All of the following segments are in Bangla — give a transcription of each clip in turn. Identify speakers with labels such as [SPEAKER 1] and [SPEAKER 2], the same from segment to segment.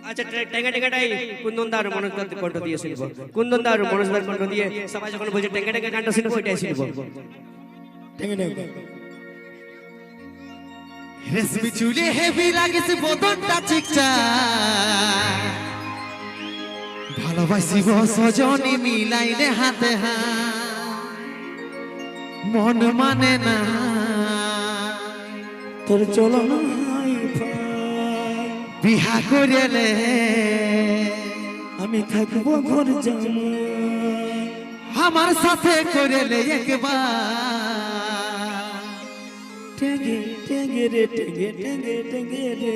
[SPEAKER 1] আচ্ছা টেঙ্গা টেঙ্গাটাই কুন্দনদার মনোজদার কণ্ঠ দিয়ে শুনবো। কুন্দনদার মনোজদার কণ্ঠ দিয়ে সবাই যখন বলছে টেঙ্গা টেঙ্গা গানটা শুনবো ওইটাই শুনবো।
[SPEAKER 2] টেঙ্গা টেঙ্গা রেশমি চুলে হেভি লাগিস বদনটা চিকচা ভালোবাসিব সজনী মিলাইলে হাতে মন মানে না
[SPEAKER 3] তোর চলো না
[SPEAKER 2] বিহা করেলে
[SPEAKER 3] আমি থাকবো ঘর জামাই
[SPEAKER 2] আমার সাথে করেলে একবার
[SPEAKER 3] টেঙ্গে টেঙ্গে রে টেঙ্গে টেঙ্গে টেঙ্গে রে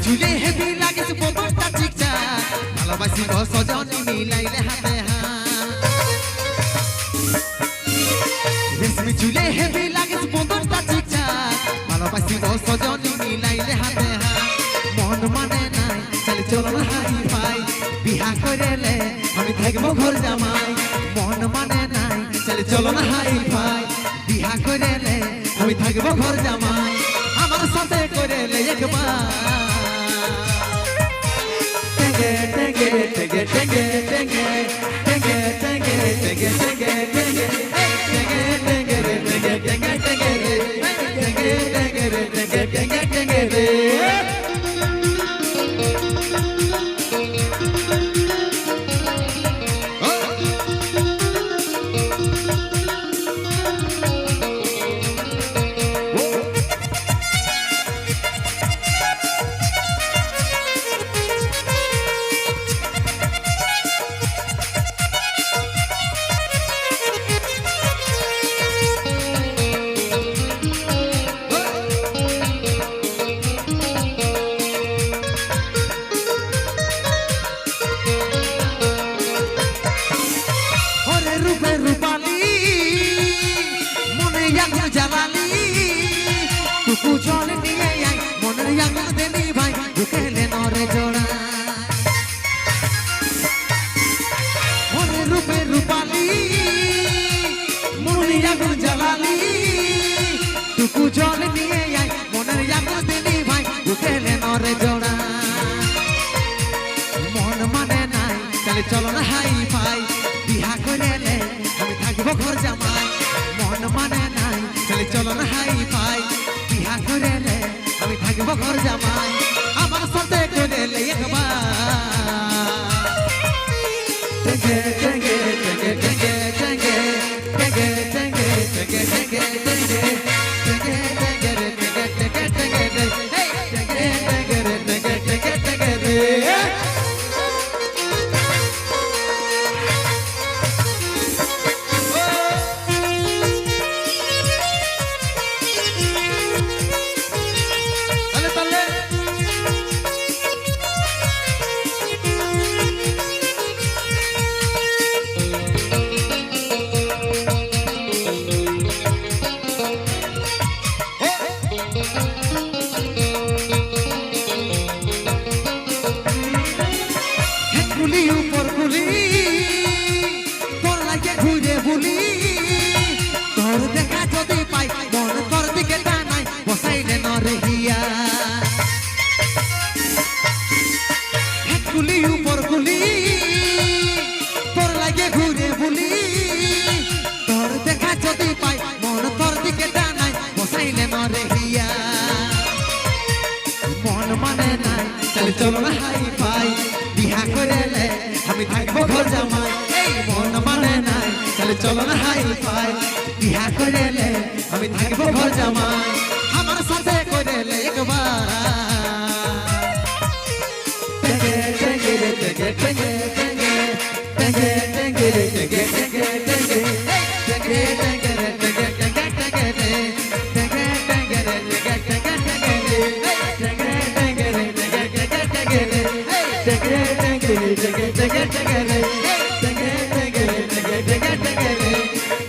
[SPEAKER 2] ঝুলে হেভি লাগিস বদনটা চিকচা ভালোবাসিব সজনী মিলাইলে হাতে রেশমি ঝুলে হেভি লাগিস বদনটা চিকচা ভালোবাসিব সজনী মিলাইলে হাতে মন মানে নাই চলে চলো হাই পাই বিহা করেলে আমি থাকবো ঘর জামাই মন মানে নাই চলে চলো না হাই পাই বিহা করেলে আমি থাকবো ঘর জামাই আমার সাথে করেলে একবার টেঙ্গে টেঙ্গে টেঙ্গে টেঙ্গে টেঙ্গে টেঙ্গে টেঙ্গে টেঙ্গে টেঙ্গে টেঙ্গে টেঙ্গে রে টেঙ্গে টেঙ্গে টেঙ্গে রে টেঙ্গে টেঙ্গে রে টেঙ্গে টেঙ্গে টেঙ্গে রে জল নিয়ে আই মনের আগুন দেনি ভাই ঢুকেলে নরে জোড়া ওরে রূপে রূপালি মনের আগুন জ্বালালি টুকু জল নিয়ে আই মনের আগুন দেনি ভাই ঢুকেলে নরে জোড়া মন মানে নাই চলে চলো না হাই ভাই বিহা করেলে আমি থাকবো ঘর জামাই মন মানে নাই চলে চলো না হাই ভাই বিহা করেলে আমি থাকবো ঘর জামাই আমার সাথে করেলে একবার টেঙ্গে টেঙ্গে টেঙ্গে টেঙ্গে টেঙ্গে টেঙ্গে টেঙ্গে টেঙ্গে টেঙ্গে টেঙ্গে টেঙ্গে টেঙ্গে রে টেঙ্গে টেঙ্গে টেঙ্গে রে টেঙ্গে টেঙ্গে রে টেঙ্গে টেঙ্গে টেঙ্গে রে চলো না হাই পাই বিহা করেলে আমি থাকবো ঘর জামাই এই মন মানে নাই চলে চলো না হাই পাই বিহা করেলে আমি থাকবো ঘর জামাই আমার সাথে করেলে একবার টেঙ্গে টেঙ্গে টেঙ্গে টেঙ্গে টেঙ্গে টেঙ্গে টেঙ্গে টেঙ্গে টেঙ্গে টেঙ্গে টেঙ্গে টেঙ্গে টেঙ্গে টেঙ্গে টেঙ্গে টেঙ্গে টেঙ্গে টেঙ্গে টেঙ্গে টেঙ্গে টেঙ্গে টেঙ্গে টেঙ্গে রে টেঙ্গে টেঙ্গে টেঙ্গে টেঙ্গে টেঙ্গে রে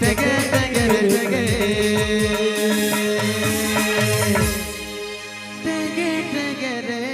[SPEAKER 2] টেঙ্গে টেঙ্গে রে টেঙ্গে টেঙ্গে টেঙ্গে রে